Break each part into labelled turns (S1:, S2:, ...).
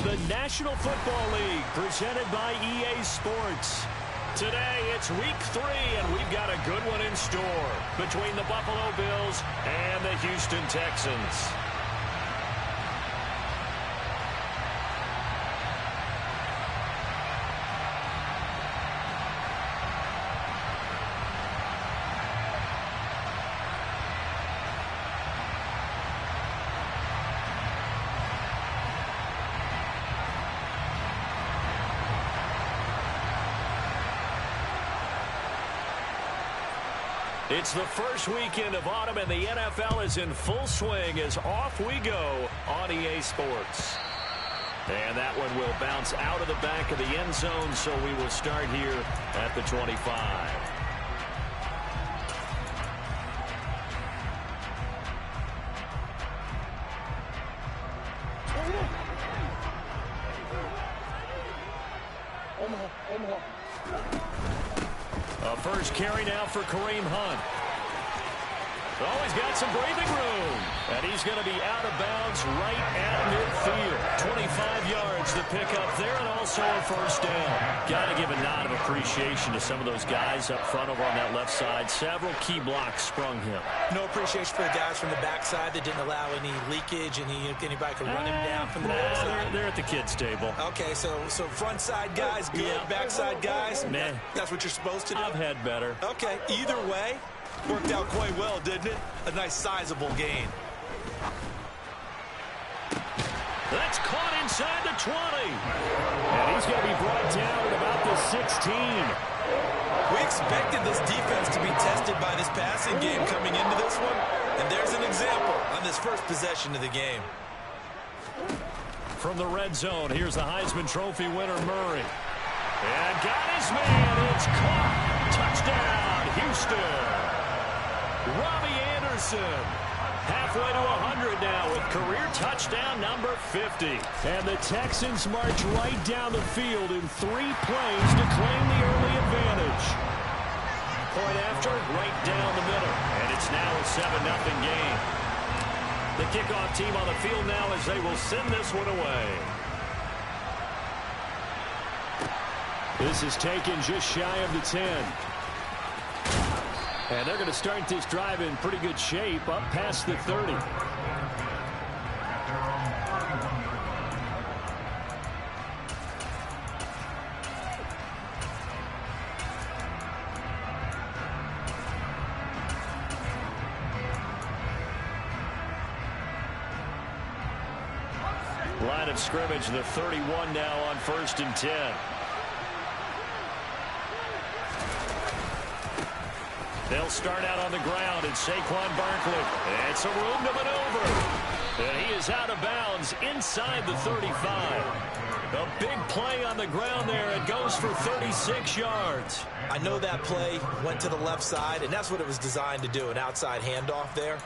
S1: the National Football League, presented by EA Sports. Today, it's Week 3, and we've got a good one in store between the Buffalo Bills and the Houston Texans. It's the first weekend of autumn, and the NFL is in full swing as off we go on EA Sports. And that one will bounce out of the back of the end zone, so we will start here at the 25. A first carry now for Kareem Hunt. Oh, he's got some breathing room. And he's going to be out of bounds right at midfield. 25 yards to pick up there, and also a first down. Got to give a nod of appreciation to some of those guys up front over on that left side. Several key blocks sprung him.
S2: No appreciation for the guys from the backside that didn't allow any leakage, and anybody could run him down from the backside.
S1: They're at the kids' table.
S2: Okay, so front side guys good, yeah. Backside guys,
S1: man,
S2: that's what you're supposed to do.
S1: I've had better.
S2: Okay, either way, worked out quite well, didn't it? A nice sizable gain.
S1: That's caught inside the 20. And he's going to be brought down at about the 16.
S2: We expected this defense to be tested by this passing game coming into this one. And there's an example on this first possession of the game.
S1: From the red zone, here's the Heisman Trophy winner, Murray. And got his man. It's caught. Touchdown, Houston. Robbie Anderson. Halfway to 100 now with career touchdown number 50. And the Texans march right down the field in 3 plays to claim the early advantage. Point after, right down the middle. And it's now a 7-0 game. The kickoff team on the field now as they will send this one away. This is taken just shy of the 10. And they're going to start this drive in pretty good shape, up past the 30. Line of scrimmage, the 31 now on 1st and 10. They'll start out on the ground, and Saquon Barkley. And some room to maneuver. And he is out of bounds inside the 35. A big play on the ground there. It goes for 36 yards.
S2: I know that play went to the left side, and that's what it was designed to do, an outside handoff there.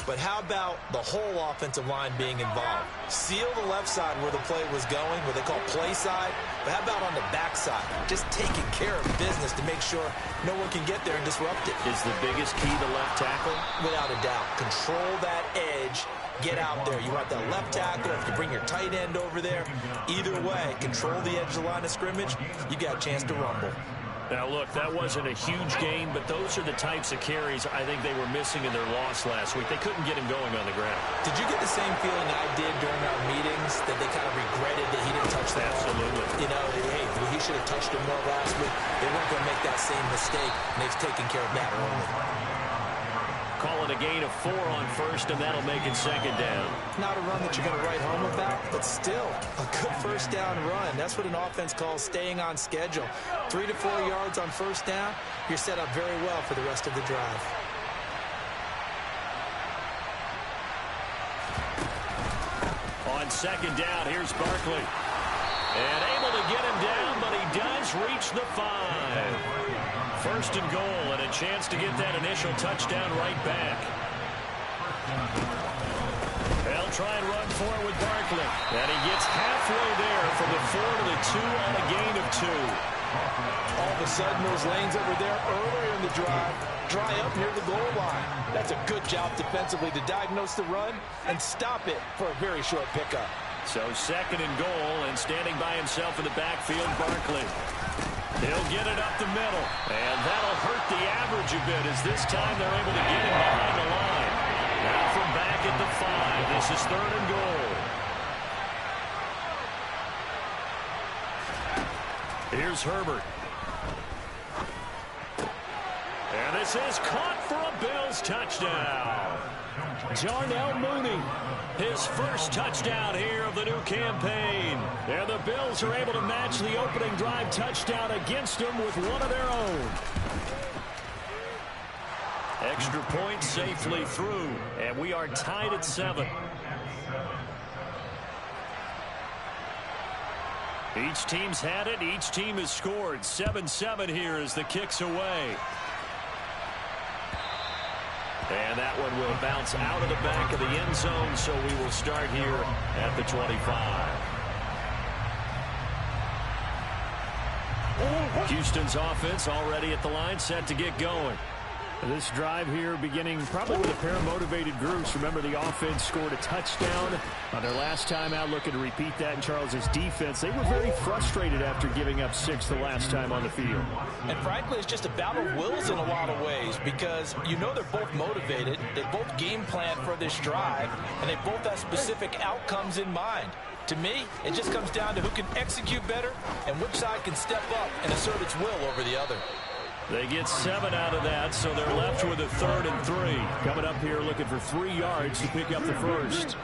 S2: But how about the whole offensive line being involved? Seal the left side where the play was going, what they call play side. But how about on the back side? Just taking care of business to make sure no one can get there and disrupt it.
S1: Is the biggest key the left tackle?
S2: Without a doubt. Control that edge. Get out there. You want that left tackle. If you bring your tight end over there, either way, control the edge of the line of scrimmage, you got a chance to rumble.
S1: Now, look, that wasn't a huge gain, but those are the types of carries I think they were missing in their loss last week. They couldn't get him going on the ground.
S2: Did you get the same feeling I did during our meetings, that they kind of regretted that he didn't touch that?
S1: Absolutely.
S2: You know, hey, he should have touched him more last week. They weren't going to make that same mistake, and they've taken care of that early.
S1: Call it a gain of 4 on 1st, and that'll make it 2nd down.
S2: Not a run that you're going to write home about, but still a good 1st down run. That's what an offense calls staying on schedule. 3 to 4 yards on 1st down, you're set up very well for the rest of the drive.
S1: On 2nd down, here's Barkley. And able to get him down, but he does reach the 5. 1st and goal, and a chance to get that initial touchdown right back. They'll try and run for it with Barkley. And he gets halfway there from the 4 to the 2 on a gain of 2.
S2: All of a sudden, those lanes that were there earlier in the drive dry up near the goal line. That's a good job defensively to diagnose the run and stop it for a very short pickup.
S1: So 2nd and goal, and standing by himself in the backfield, Barkley. He'll get it up the middle, and that'll hurt the average a bit as this time they're able to get him behind the line. Now from back at the 5, this is 3rd and goal. Here's Herbert. And this is caught for a Bills touchdown. Darnell Mooney, his first touchdown here of the new campaign. And the Bills are able to match the opening drive touchdown against them with one of their own. Extra point safely through, and we are tied at 7. Each team's had it. Each team has scored. 7-7 here as the kick's away. And that one will bounce out of the back of the end zone, so we will start here at the 25. Houston's offense already at the line, set to get going.
S3: This drive here beginning probably with a pair of motivated groups. Remember, the offense scored a touchdown on their last time out, looking to repeat that in Charles's defense. They were very frustrated after giving up 6 the last time on the field.
S2: And frankly, it's just a battle of wills in a lot of ways because you know they're both motivated. They both game plan for this drive, and they both have specific outcomes in mind. To me, it just comes down to who can execute better and which side can step up and assert its will over the other.
S1: They get 7 out of that, so they're left with a 3rd and 3.
S3: Coming up here looking for 3 yards to pick up the first.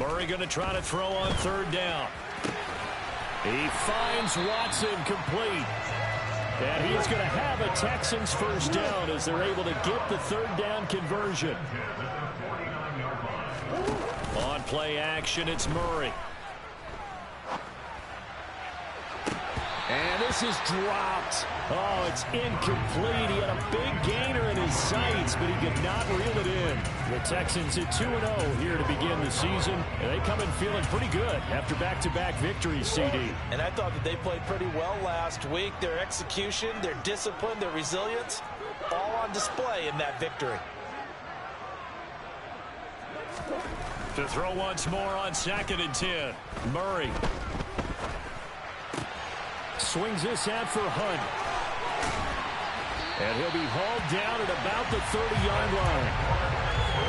S1: Murray going to try to throw on 3rd down. He finds Watson complete. And he's going to have a Texans first down as they're able to get the 3rd down conversion. On play action, it's Murray. And this is dropped. Oh, it's incomplete. He had a big gainer in his sights, but he could not reel it in. The Texans at 2-0 here to begin the season. And they come in feeling pretty good after back-to-back victories, CD.
S2: And I thought that they played pretty well last week. Their execution, their discipline, their resilience, all on display in that victory.
S1: To throw once more on 2nd and 10. Murray. Swings this out for Hunt. And he'll be hauled down at about the 30-yard line.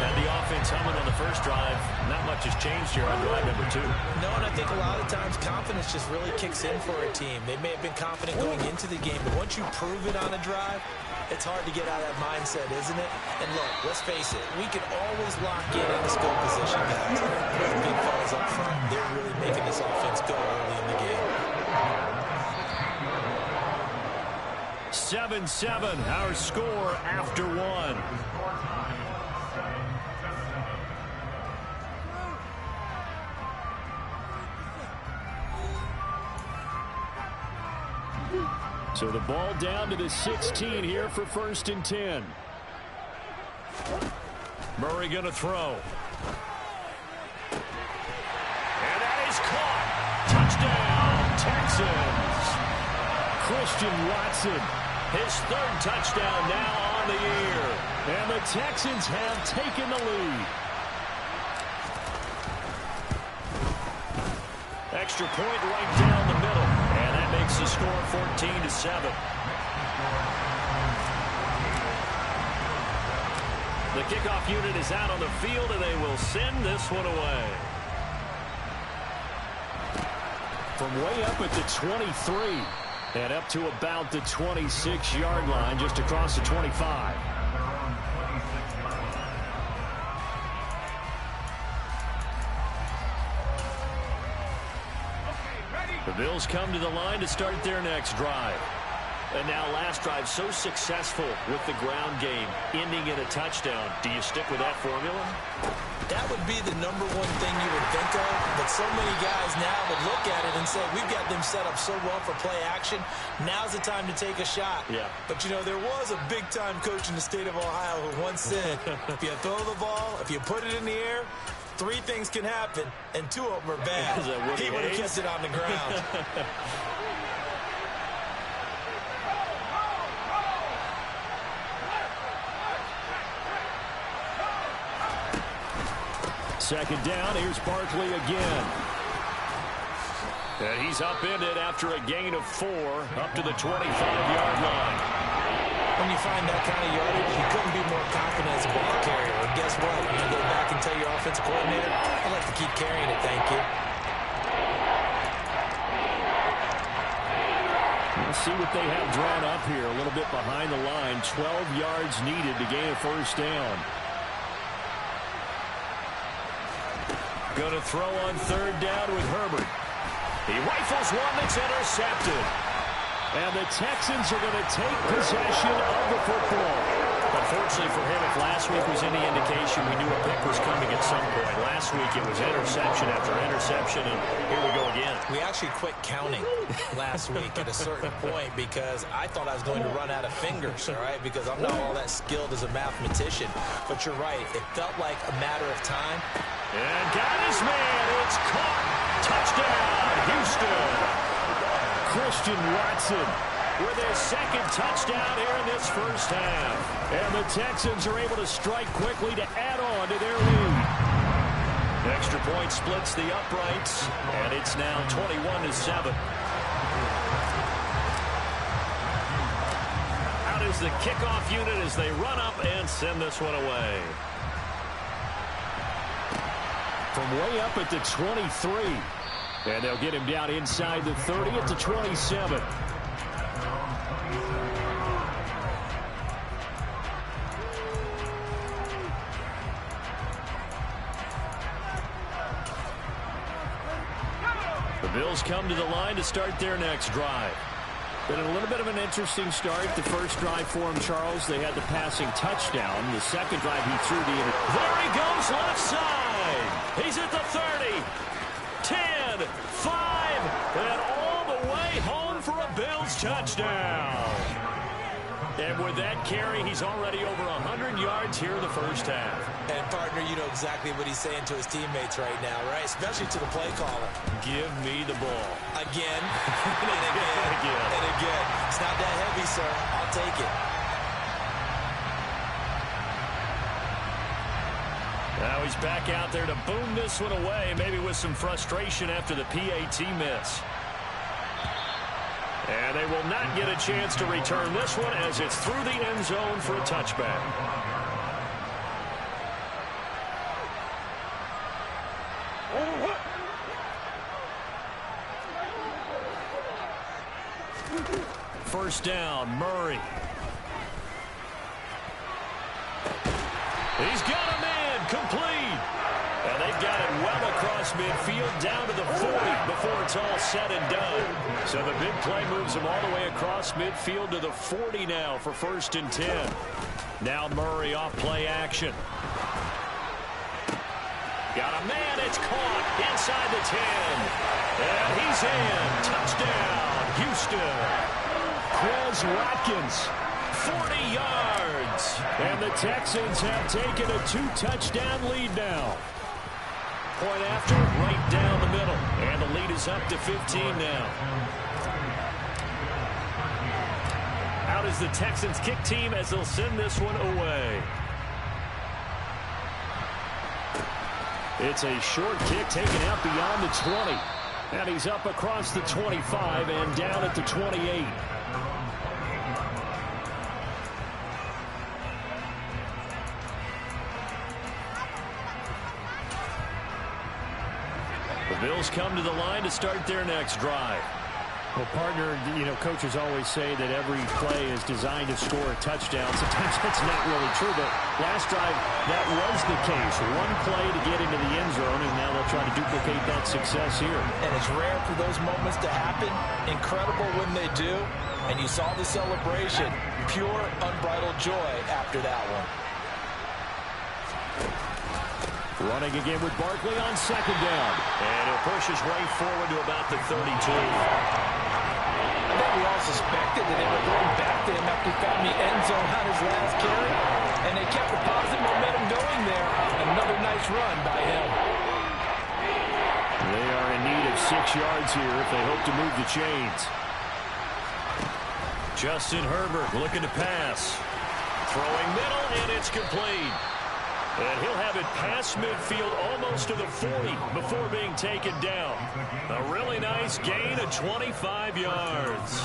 S1: And the offense humming on the first drive. Not much has changed here on drive number 2.
S2: No, and I think a lot of times confidence just really kicks in for a team. They may have been confident going into the game, but once you prove it on a drive, it's hard to get out of that mindset, isn't it? And look, let's face it, we can always lock in the skill position guys. Those big fellas up front, they're really making this offense go early in the game.
S1: 7-7, our score after 1. So the ball down to the 16 here for 1st and 10. Murray going to throw. And that is caught. Touchdown, Texans. Christian Watson, his 3rd touchdown now on the year. And the Texans have taken the lead. Extra point right down the middle. And that makes the score 14-7. The kickoff unit is out on the field, and they will send this one away. From way up at the 23 and up to about the 26-yard line, just across the 25. The Bills come to the line to start their next drive. And now last drive so successful with the ground game, ending in a touchdown. Do you stick with that formula?
S2: That would be the #1 thing you would think of, but so many guys now would look at it and say, we've got them set up so well for play action. Now's the time to take a shot.
S1: Yeah.
S2: But, you know, there was a big-time coach in the state of Ohio who once said, if you throw the ball, if you put it in the air, 3 things can happen, and 2 of them are bad. He would have kept it on the ground.
S3: Second down, here's Barkley again.
S1: And he's upended after a gain of 4 up to the 25-yard line.
S2: When you find that kind of yardage, you couldn't be more confident as a ball carrier. And guess what? You're going to go back and tell your offensive coordinator, I'd like to keep carrying it, thank you.
S3: Let's see what they have drawn up here. A little bit behind the line. 12 yards needed to gain a first down.
S1: Going to throw on third down with Herbert. He rifles one that's intercepted.
S3: And the Texans are going to take possession of the football.
S1: Unfortunately for him, if last week was any indication, we knew a pick was coming at some point. Last week it was interception after interception, and here we go again.
S2: We actually quit counting last week at a certain point because I thought I was going to run out of fingers, all right, because I'm not all that skilled as a mathematician. But you're right. It felt like a matter of time.
S1: And got his man. It's caught. Touchdown, Houston.
S3: Christian Watson
S1: with his second touchdown here in this first half.
S3: And the Texans are able to strike quickly to add on to their lead.
S1: Extra point splits the uprights, and it's now 21-7. Out is the kickoff unit as they run up and send this one away.
S3: From way up at the 23. And they'll get him down inside the 30 at the 27.
S1: The Bills come to the line to start their next drive.
S3: Been a little bit of an interesting start. The first drive for him, Charles, they had the passing touchdown. The second drive, he threw the
S1: There he goes, left side. He's at the 30. 10, 5, and all the way home for a Bills touchdown. And with that carry, he's already over 100 yards here in the first half.
S2: And, partner, you know exactly what he's saying to his teammates right now, right? Especially to the play caller.
S1: Give me the ball.
S2: Again, and again, and again. It's not that heavy, sir. I'll take it.
S1: Now he's back out there to boom this one away, maybe with some frustration after the PAT miss. And they will not get a chance to return this one as it's through the end zone for a touchback. First down, Murray. He's got a man, complete. And they've got it well across midfield down to the 40 before it's all said and done. So the big play moves him all the way across midfield to the 40 now for 1st and 10. Now Murray off play action. Got a man, it's caught inside the 10. And he's in. Touchdown, Houston.
S3: Quez Watkins.
S1: 40 yards.
S3: And the Texans have taken a 2-touchdown lead now.
S1: Point after, right down the middle. And the lead is up to 15 now. Out is the Texans kick team as they'll send this one away.
S3: It's a short kick taken out beyond the 20. And he's up across the 25 and down at the 28.
S1: The Bills come to the line to start their next drive.
S3: Well, partner, you know, coaches always say that every play is designed to score a touchdown. Sometimes that's not really true, but last drive, that was the case. One play to get into the end zone, and now they'll try to duplicate that success here.
S2: And it's rare for those moments to happen. Incredible when they do. And you saw the celebration. Pure, unbridled joy after that one.
S3: Running again with Barkley on second down.
S1: And he'll push his way forward to about the 32.
S2: I think we all suspected that they were going back to him after he found the end zone on his last carry. And they kept the positive momentum going there. Another nice run by him.
S3: They are in need of 6 yards here if they hope to move the chains.
S1: Justin Herbert looking to pass. Throwing middle, and it's complete. And he'll have it past midfield almost to the 40 before being taken down. A really nice gain of 25 yards.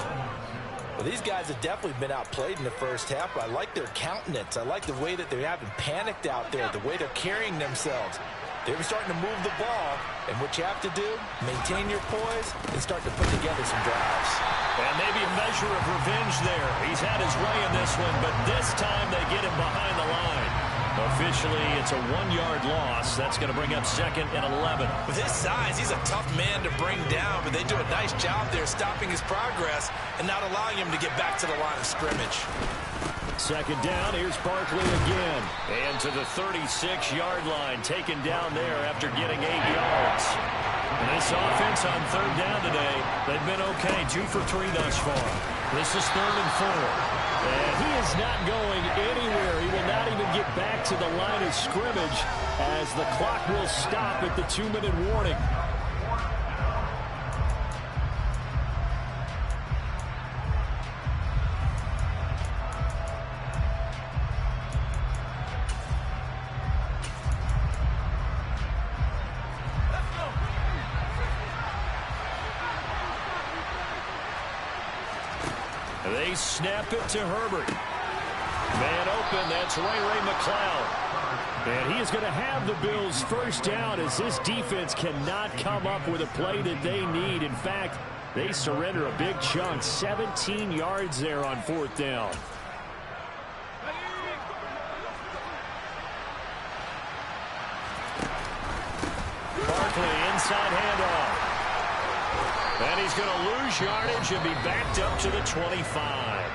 S2: Well, these guys have definitely been outplayed in the first half, but I like their countenance. I like the way that they haven't panicked out there, the way they're carrying themselves. They're starting to move the ball, and what you have to do, maintain your poise and start to put together some drives.
S1: And maybe a measure of revenge there. He's had his way in this one, but this time they get him behind the line. Officially, it's a 1-yard loss. That's going to bring up 2nd and 11.
S2: With his size, he's a tough man to bring down, but they do a nice job there stopping his progress and not allowing him to get back to the line of scrimmage.
S1: 2nd down, here's Barkley again. And to the 36-yard line, taken down there after getting 8 yards. And this offense on 3rd down today, they've been okay, 2 for 3 thus far. This is 3rd and 4. And he is not going anywhere. He will not even get back to the line of scrimmage as the clock will stop at the 2-minute warning. They snap it to Herbert. Man open, that's Ray McCloud. And he is going to have the Bills first down as this defense cannot come up with a play that they need. In fact, they surrender a big chunk, 17 yards there on 4th down. Barkley, inside handoff. And he's going to lose yardage and be backed up to the 25.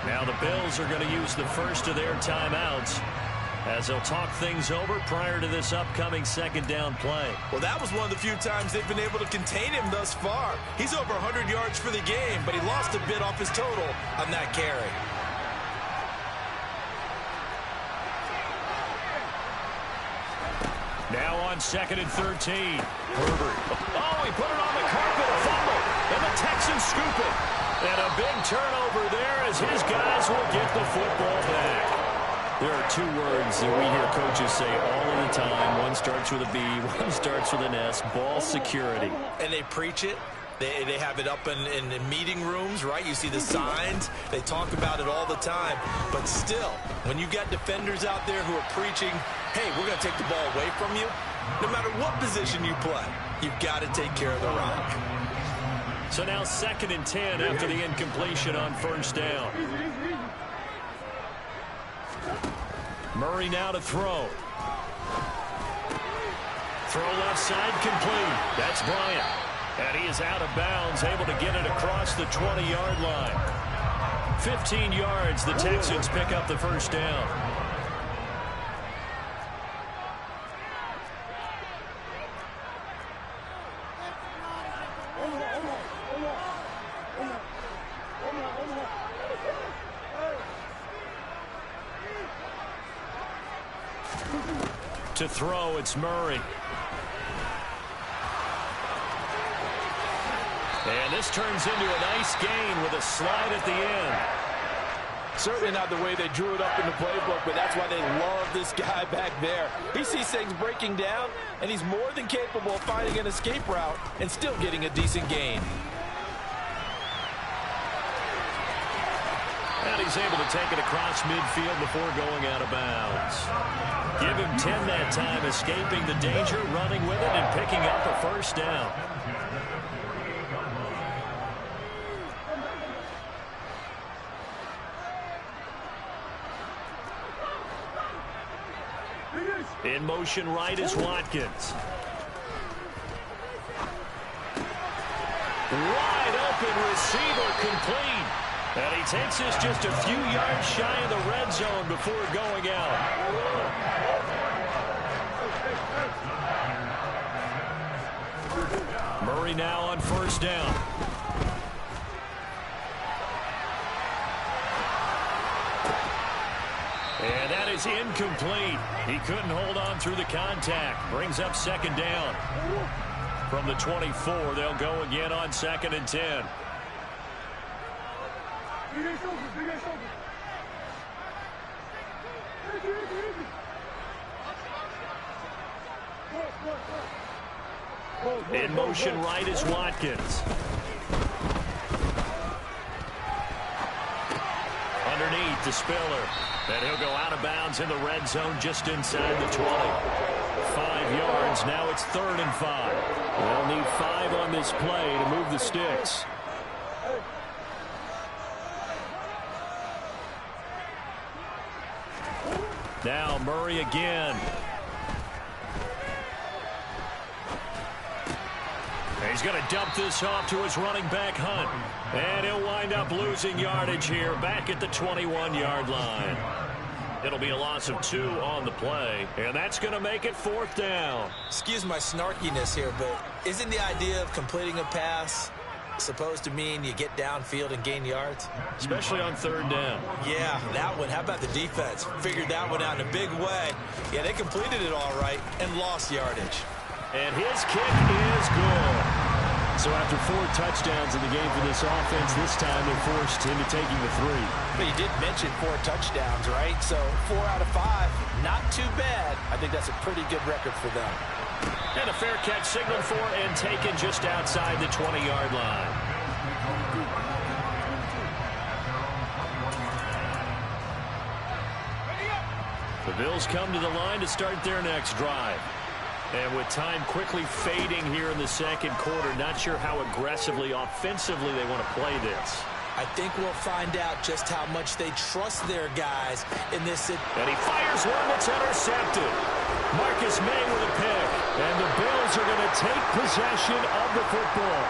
S1: Now the Bills are going to use the first of their timeouts as they'll talk things over prior to this upcoming 2nd down play.
S2: Well, that was one of the few times they've been able to contain him thus far. He's over 100 yards for the game, but he lost a bit off his total on that carry.
S1: Now on 2nd and 13. Herbert. Oh, he put it on the carpet, a fumble. And the Texans scoop it. And a big turnover there as his guys will get the football back. There are 2 words that we hear coaches say all of the time. One starts with a B, one starts with an S. Ball security.
S2: And they preach it. They have it up in meeting rooms, right? You see the signs. They talk about it all the time. But still, when you got defenders out there who are preaching, hey, we're going to take the ball away from you, no matter what position you play, you've got to take care of the rock.
S1: So now 2nd and 10 after the incompletion on 1st down. Murray now to throw. Throw left side complete. That's Bryant. And he is out of bounds, able to get it across the 20-yard line. 15 yards, the Texans pick up the first down. To throw, it's Murray. And this turns into a nice gain with a slide at the end.
S4: Certainly not the way they drew it up in the playbook, but that's why they love this guy back there. He sees things breaking down, and he's more than capable of finding an escape route and still getting a decent gain.
S1: And he's able to take it across midfield before going out of bounds. Give him 10 that time, escaping the danger, running with it, and picking up a first down. In motion right is Watkins. Wide open receiver complete. And he takes this just a few yards shy of the red zone before going out. Murray now on 1st down. And that is incomplete. He couldn't hold on through the contact. Brings up 2nd down. From the 24, they'll go again on 2nd and 10. In motion right is Watkins. Underneath to Spiller. And he'll go out of bounds in the red zone just inside the 20. 5 yards. Now it's 3rd and 5.
S3: They'll need 5 on this play to move the sticks.
S1: Now Murray again. He's going to dump this off to his running back, Hunt. And he'll wind up losing yardage here back at the 21-yard line. It'll be a loss of 2 on the play, and that's going to make it 4th down.
S2: Excuse my snarkiness here, but isn't the idea of completing a pass supposed to mean you get downfield and gain yards?
S1: Especially on 3rd down.
S2: Yeah, that one. How about the defense? Figured that one out in a big way. Yeah, they completed it all right and lost yardage.
S1: And his kick is good.
S3: So after 4 touchdowns in the game for this offense, this time they're forced into taking the 3.
S4: But you did mention 4 touchdowns, right? So 4 out of 5, not too bad. I think that's a pretty good record for them.
S1: And a fair catch signaled for and taken just outside the 20-yard line. The Bills come to the line to start their next drive. And with time quickly fading here in the 2nd quarter, not sure how aggressively, offensively they want to play this.
S2: I think we'll find out just how much they trust their guys in this.
S1: And he fires one that's intercepted. Marcus May with a pick. And the Bills are going to take possession of the football.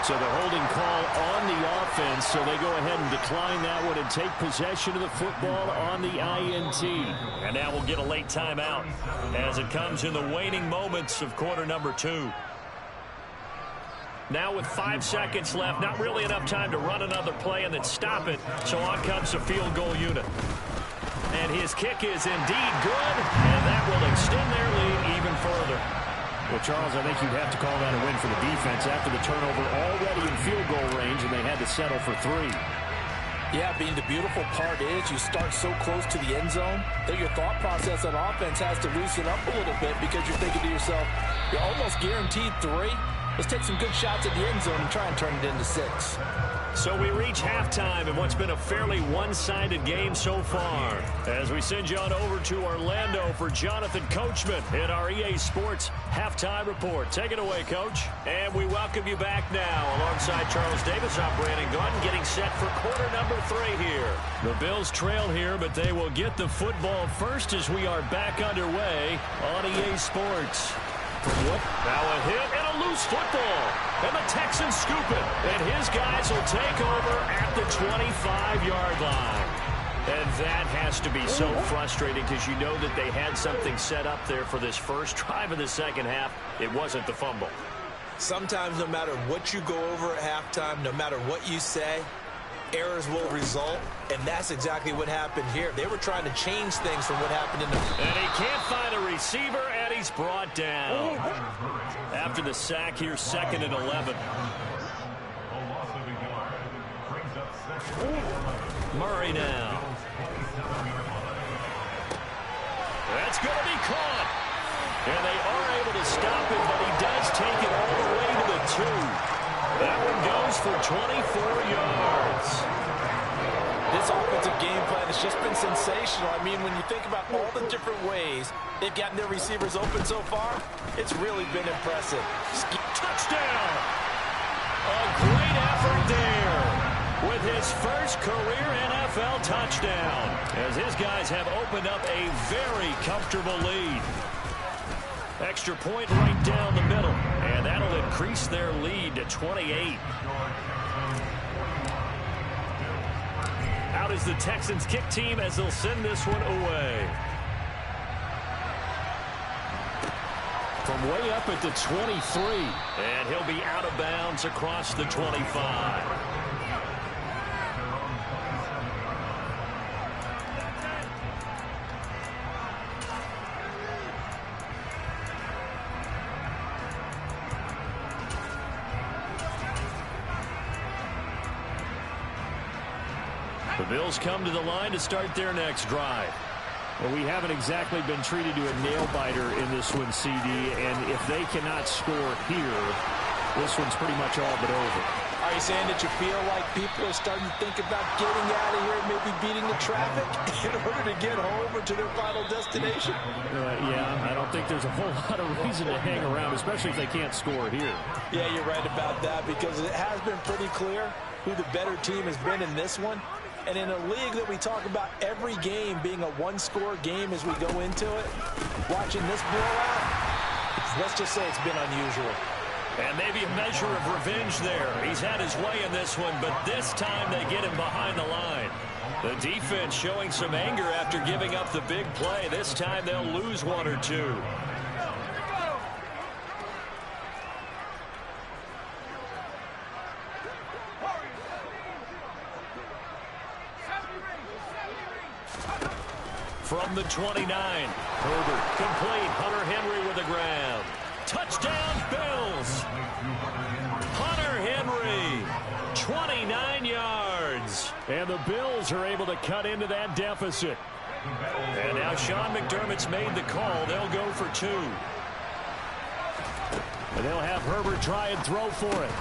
S3: So the holding call on the offense, so they go ahead and decline that one and take possession of the football on the INT.
S1: And now we'll get a late timeout as it comes in the waning moments of quarter number 2. Now with 5 seconds left, not really enough time to run another play and then stop it. So on comes the field goal unit. And his kick is indeed good, and that will extend their lead even further.
S3: Well, Charles, I think you'd have to call that a win for the defense after the turnover already in field goal range, and they had to settle for 3.
S4: Yeah, being the beautiful part is you start so close to the end zone that your thought process on offense has to loosen up a little bit because you're thinking to yourself, you're almost guaranteed 3. Let's take some good shots at the end zone and try and turn it into 6.
S1: So we reach halftime in what's been a fairly one-sided game so far. As we send you on over to Orlando for Jonathan Coachman in our EA Sports Halftime Report. Take it away, Coach. And we welcome you back now alongside Charles Davis. I'm Brandon Gaudin getting set for quarter number 3 here. The Bills trail here, but they will get the football first as we are back underway on EA Sports. Now a hit and a loose football. And the Texans scoop it. And his guys will take over at the 25-yard line. And that has to be so frustrating because you know that they had something set up there for this first drive of the 2nd half. It wasn't the fumble.
S2: Sometimes no matter what you go over at halftime, no matter what you say, errors will result, and that's exactly what happened here. They were trying to change things from what happened in the...
S1: And he can't find a receiver, and he's brought down. After the sack here, 2nd and 11. Murray now. That's going to be caught. And they are able to stop him, but he does take it all the way to the 2. That one goes for 24 yards.
S4: This offensive game plan has just been sensational. I mean, when you think about all the different ways they've gotten their receivers open so far, it's really been impressive.
S1: Touchdown! A great effort there with his first career NFL touchdown, as his guys have opened up a very comfortable lead. Extra point right down the middle, and that'll increase their lead to 28. Out is the Texans kick team as they'll send this one away.
S3: From way up at the 23.
S1: And he'll be out of bounds across the 25. The Bills come to the line to start their next drive.
S3: Well, we haven't exactly been treated to a nail-biter in this one, CD, and if they cannot score here, this one's pretty much all but over.
S4: Are you saying that you feel like people are starting to think about getting out of here and maybe beating the traffic in order to get home or to their final destination?
S3: Yeah, I don't think there's a whole lot of reason to hang around, especially if they can't score here.
S4: Yeah, you're right about that because it has been pretty clear who the better team has been in this one. And in a league that we talk about every game being a one-score game as we go into it, watching this blowout, let's just say it's been unusual.
S1: And maybe a measure of revenge there. He's had his way in this one, but this time they get him behind the line. The defense showing some anger after giving up the big play. This time they'll lose one or two. From the 29, Herbert complete. Hunter Henry with the ground. Touchdown, Bills. Hunter Henry, 29 yards.
S3: And the Bills are able to cut into that deficit.
S1: And now Sean McDermott's made the call. They'll go for two.
S3: And they'll have Herbert try and throw for it.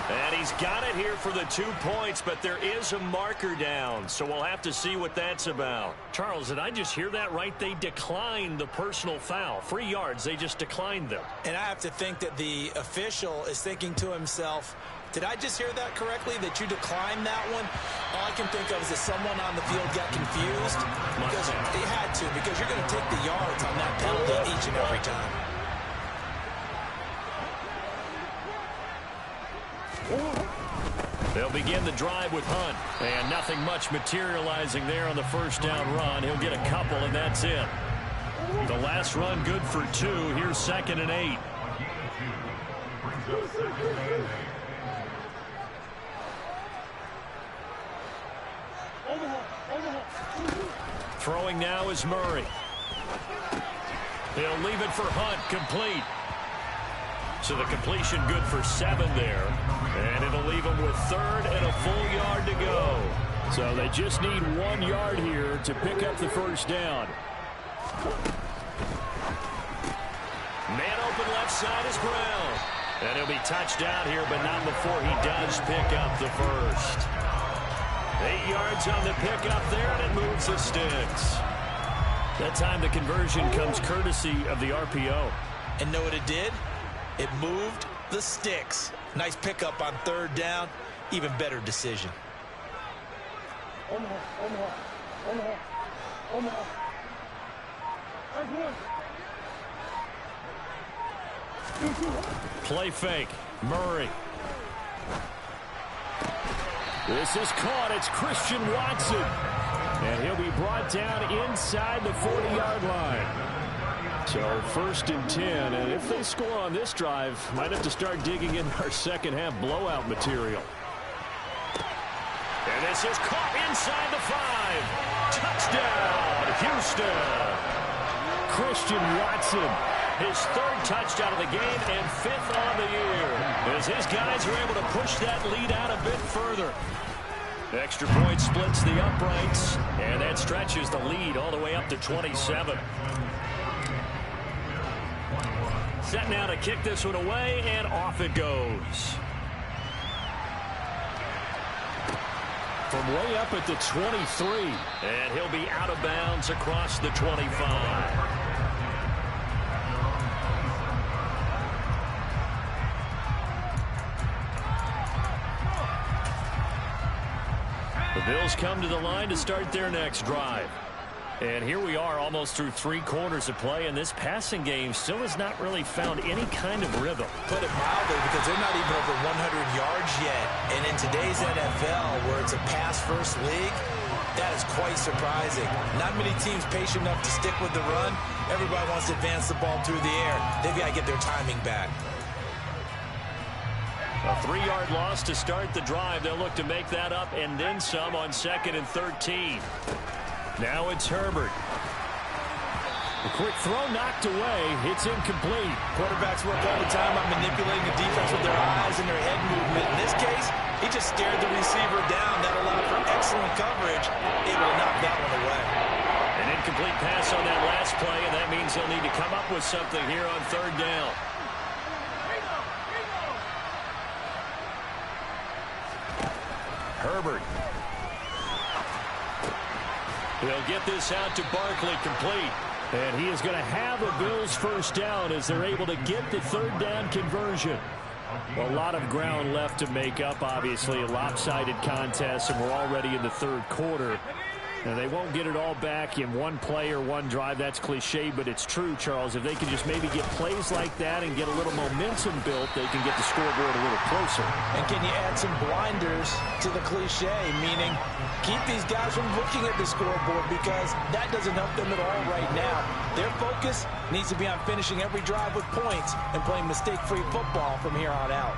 S1: And he's got it here for the 2 points, but there is a marker down, so we'll have to see what that's about. Charles, did I just hear that right? They declined the personal foul. 3 yards, they just declined them.
S2: And I have to think that the official is thinking to himself, did I just hear that correctly, that you declined that one? All I can think of is that someone on the field got confused. Because they had to, because you're going to take the yards on that penalty each and every time.
S1: They'll begin the drive with Hunt. And nothing much materializing there on the first down run. He'll get a couple, and that's it. The last run good for 2. Here's 2nd and 8. Throwing now is Murray. He'll leave it for Hunt, complete. So the completion good for 7 there. And it'll leave them with 3rd and a full yard to go.
S3: So they just need 1 yard here to pick up the first down.
S1: Man open left side is Brown. And he'll be touched out here, but not before he does pick up the first. 8 yards on the pickup there, and it moves the sticks. That time the conversion comes courtesy of the RPO.
S2: And know what it did? It moved the sticks. Nice pickup on 3rd down. Even better decision.
S1: Play fake. Murray.
S3: This is caught. It's Christian Watson. And he'll be brought down inside the 40-yard line. So 1st and 10. And if they score on this drive, might have to start digging in our second-half blowout material.
S1: And this is caught inside the 5. Touchdown, Houston.
S3: Christian Watson.
S1: His 3rd touchdown of the game and 5th on the year. As his guys are able to push that lead out a bit further. The extra point splits the uprights, and that stretches the lead all the way up to 27. Set now to kick this one away, and off it goes.
S3: From way up at the 23.
S1: And he'll be out of bounds across the 25. The Bills come to the line to start their next drive. And here we are almost through 3 quarters of play, and this passing game still has not really found any kind of rhythm.
S2: Put it mildly, because they're not even over 100 yards yet. And in today's NFL, where it's a pass-first league, that is quite surprising. Not many teams patient enough to stick with the run. Everybody wants to advance the ball through the air. They've got to get their timing back.
S1: A 3-yard loss to start the drive. They'll look to make that up and then some on 2nd and 13. Now it's Herbert.
S3: A quick throw knocked away. It's incomplete.
S2: Quarterbacks work all the time on manipulating the defense with their eyes and their head movement. In this case, he just stared the receiver down. That allowed for excellent coverage, able to knock that one away.
S1: An incomplete pass on that last play, and that means they'll need to come up with something here on third down. Herbert. They'll get this out to Barkley, complete.
S3: And he is going to have a Bills first down as they're able to get the third down conversion. A lot of ground left to make up, obviously. A lopsided contest, and we're already in the third quarter. And they won't get it all back in one play or one drive. That's cliche, but it's true, Charles. If they can just maybe get plays like that and get a little momentum built, they can get the scoreboard a little closer.
S4: And can you add some blinders to the cliche, meaning keep these guys from looking at the scoreboard, because that doesn't help them at all right now. Their focus needs to be on finishing every drive with points and playing mistake-free football from here on out.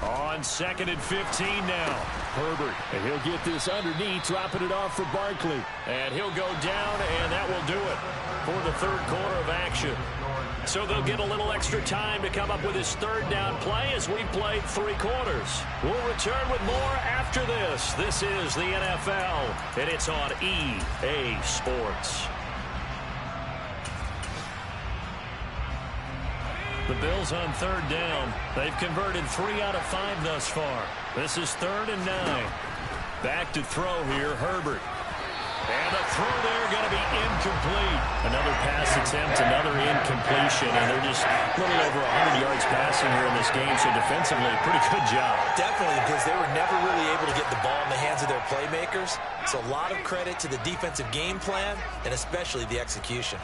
S1: On second and 15 now.
S3: Herbert, and he'll get this underneath, dropping it off for Barkley.
S1: And he'll go down, and that will do it for the third quarter of action. So they'll get a little extra time to come up with his third down play as we played three quarters. We'll return with more after this. This is the NFL, and it's on EA Sports. The Bills on third down. They've converted 3 out of 5 thus far. This is 3rd and 9. Back to throw here, Herbert. And the throw there going to be incomplete. Another pass attempt, another incompletion, and they're just a little over 100 yards passing here in this game, so defensively, pretty good job.
S2: Definitely, because they were never really able to get the ball in the hands of their playmakers. So a lot of credit to the defensive game plan, and especially the execution.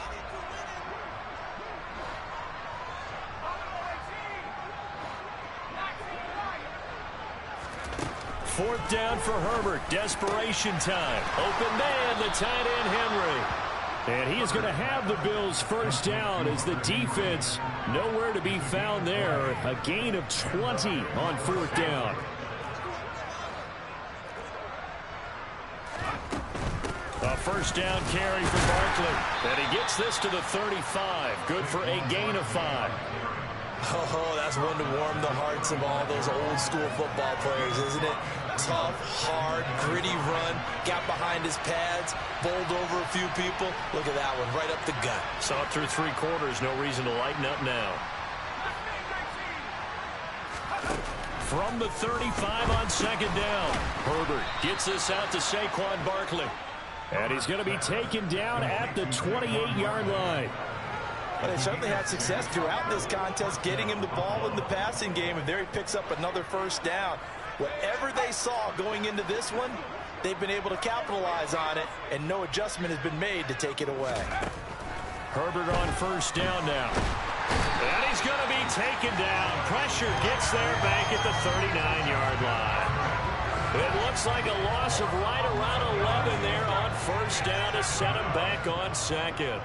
S1: Fourth down for Herbert. Desperation time. Open man, the tight end, Henry.
S3: And he is going to have the Bills first down as the defense nowhere to be found there. A gain of 20 on fourth down.
S1: A first down carry for Barkley. And he gets this to the 35. Good for a gain of 5.
S2: Oh, that's one to warm the hearts of all those old school football players, isn't it? Tough, hard, gritty run, got behind his pads, bowled over a few people. Look at that one, right up the gut.
S1: Saw it through three quarters, no reason to lighten up now. From the 35 on second down, Herbert gets this out to Saquon Barkley.
S3: And he's going to be taken down at the 28-yard line.
S4: But they certainly had success throughout this contest, getting him the ball in the passing game, and there he picks up another first down. Whatever they saw going into this one, they've been able to capitalize on it, and no adjustment has been made to take it away.
S1: Herbert on first down now. And he's going to be taken down. Pressure gets there back at the 39-yard line. It looks like a loss of right around 11 there on first down to set him back on second.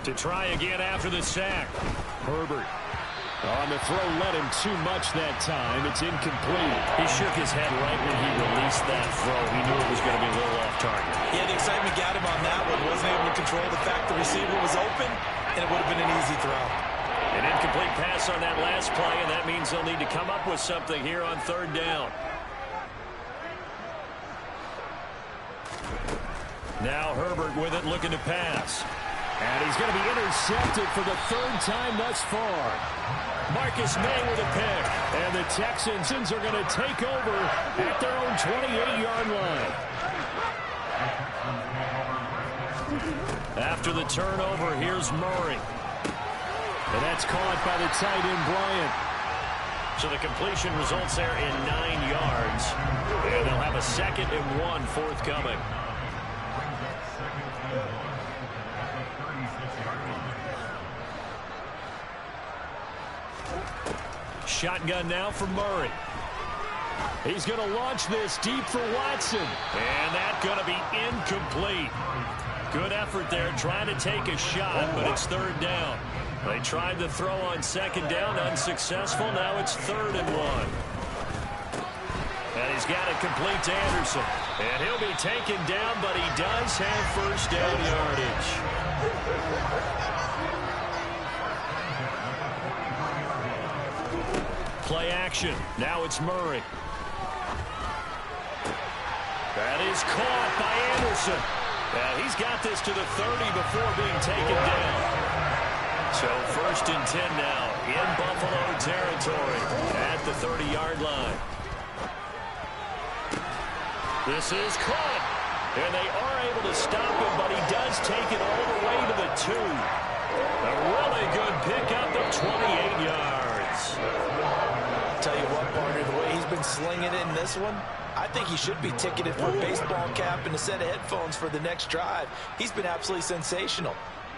S1: To try again after the sack.
S3: Herbert on the throw, led him too much that time. It's incomplete.
S1: He shook his head right when he released that throw. He knew it was going to be a little off target.
S2: Yeah, the excitement got him on that one. Wasn't able to control the fact the receiver was open, and it would have been an easy throw.
S1: An incomplete pass on that last play, and that means they'll need to come up with something here on third down. Now Herbert with it, looking to pass.
S3: And he's going to be intercepted for the third time thus far.
S1: Marcus May with a pick.
S3: And the Texans are going to take over at their own 28-yard line.
S1: After the turnover, here's Murray.
S3: And that's caught by the tight end, Bryant.
S1: So the completion results there in 9 yards. And they'll have a 2nd and 1 forthcoming. Shotgun now for Murray.
S3: He's going to launch this deep for Watson.
S1: And that's going to be incomplete. Good effort there trying to take a shot, but it's third down. They tried the throw on second down, unsuccessful. Now it's 3rd and 1. And he's got it complete to Anderson. And he'll be taken down, but he does have first down yardage. play action. Now it's Murray. That is caught by Anderson. And he's got this to the 30 before being taken down. So 1st and 10 now in Buffalo territory at the 30-yard line. This is caught. And they are able to stop him, but he does take it all the way to the 2. A really good pickup of 28 yards.
S2: Tell you what, partner, the way he's been slinging it in this one, I think he should be ticketed for a baseball cap and a set of headphones for the next drive. He's been absolutely sensational.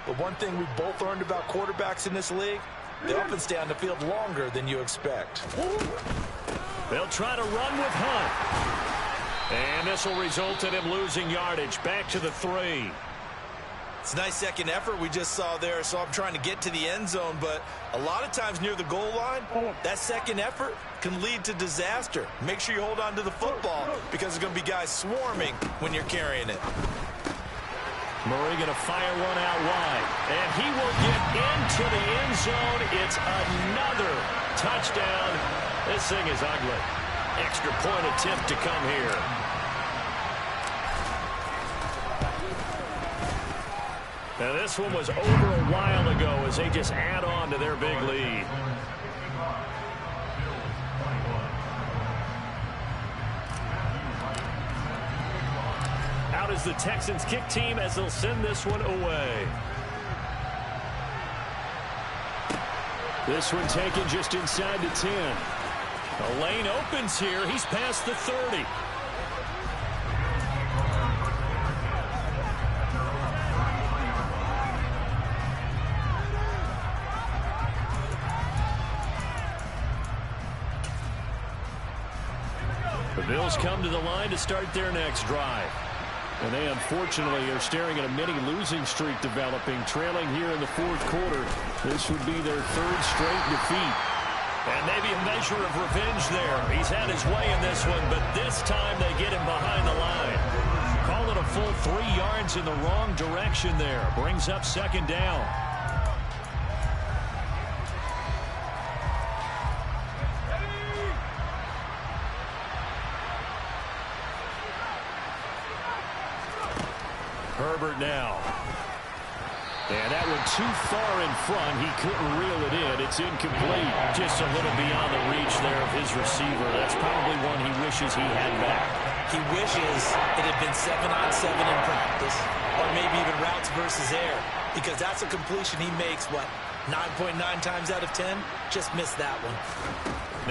S2: But one thing we both learned about quarterbacks in this league, they often stay on the field longer than you expect.
S1: They'll try to run with Hunt. And this will result in him losing yardage back to the 3.
S2: It's a nice second effort we just saw there, so I'm trying to get to the end zone, but a lot of times near the goal line, that second effort can lead to disaster. Make sure you hold on to the football because there's going to be guys swarming when you're carrying it.
S1: Murray going to fire one out wide, and he will get into the end zone. It's another touchdown. This thing is ugly. Extra point attempt to come here. Now this one was over a while ago as they just add on to their big lead. Out is the Texans kick team as they'll send this one away. This one taken just inside the 10. The lane opens here. He's past the 30. The Bills come to the line to start their next drive. And they unfortunately are staring at a mini losing streak developing, trailing here in the 4th quarter. This would be their 3rd straight defeat. And maybe a measure of revenge there. He's had his way in this one, but this time they get him behind the line. Call it a full 3 yards in the wrong direction there. Brings up 2nd down. Herbert now. And that one too far in front. He couldn't reel it in. It's incomplete. Just a little beyond the reach there of his receiver. That's probably one he wishes he had back.
S2: He wishes it had been 7-on-7 in practice, or maybe even routes versus air, because that's a completion he makes, what, 9.9 times out of 10? Just missed that one.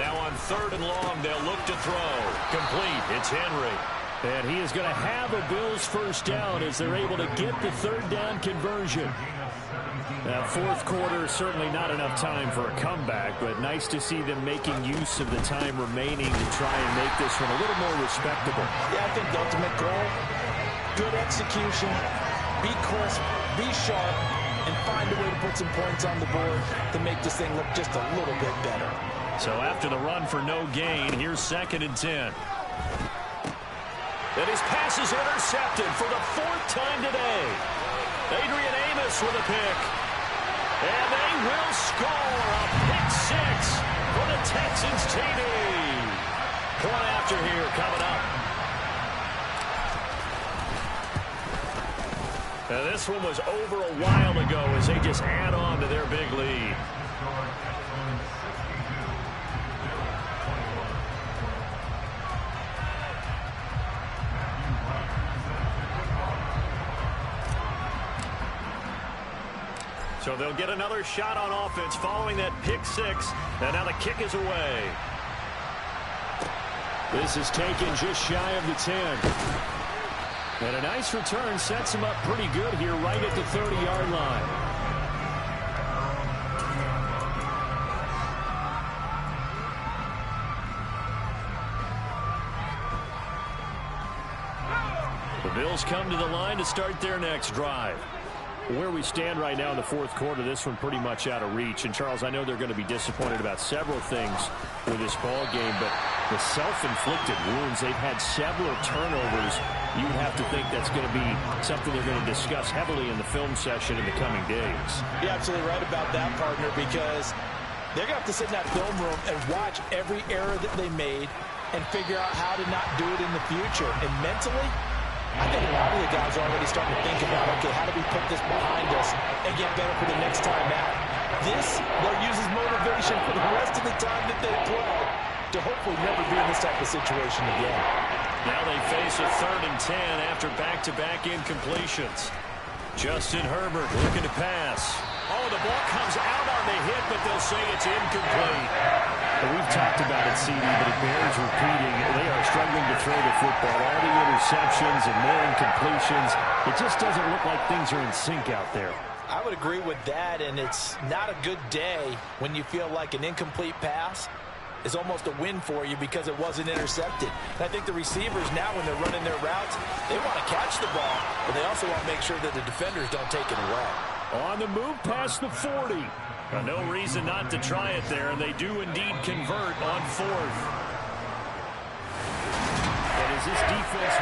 S1: Now on 3rd and long, they'll look to throw. Complete. It's Henry. And he is going to have a Bills first down as they're able to get the 3rd down conversion. Now, 4th quarter, certainly not enough time for a comeback, but nice to see them making use of the time remaining to try and make this one a little more respectable.
S2: Yeah, I think the ultimate goal, good execution, be crisp, be sharp, and find a way to put some points on the board to make this thing look just a little bit better.
S1: So after the run for no gain, here's 2nd and 10. And his pass is intercepted for the 4th time today. Adrian Amos with a pick. And they will score a pick 6 for the Texans TD. Point after here coming up. Now this one was over a while ago as they just add on to their big lead. So they'll get another shot on offense following that pick 6. And now the kick is away. This is taken just shy of the 10. And a nice return sets him up pretty good here right at the 30-yard line. The Bills come to the line to start their next drive. Where we stand right now in the 4th quarter, this one pretty much out of reach. And, Charles, I know they're going to be disappointed about several things with this ball game, but the self-inflicted wounds, they've had several turnovers. You'd have to think that's going to be something they're going to discuss heavily in the film session in the coming days.
S2: You're absolutely right about that, partner, because
S4: They're going to have to sit in that film room and watch every error that they made and figure out how to not do it in the future. And mentally, I think a lot of the guys are already starting to think about, okay, how do we put this behind us and get better for the next time out? This, they'll use as motivation for the rest of the time that they play to hopefully never be in this type of situation again.
S1: Now they face a 3rd and 10 after back-to-back incompletions. Justin Herbert looking to pass. Oh, the ball comes out on the hit, but they'll say it's incomplete.
S3: Well, we've talked about it, CD, but it bears repeating. They are struggling to throw the football. All the interceptions and more incompletions. It just doesn't look like things are in sync out there.
S4: I would agree with that, and it's not a good day when you feel like an incomplete pass is almost a win for you because it wasn't intercepted. And I think the receivers now, when they're running their routes, they want to catch the ball, but they also want to make sure that the defenders don't take it away.
S1: On the move past the 40. No reason not to try it there, and they do indeed convert on 4th.
S3: And is this defense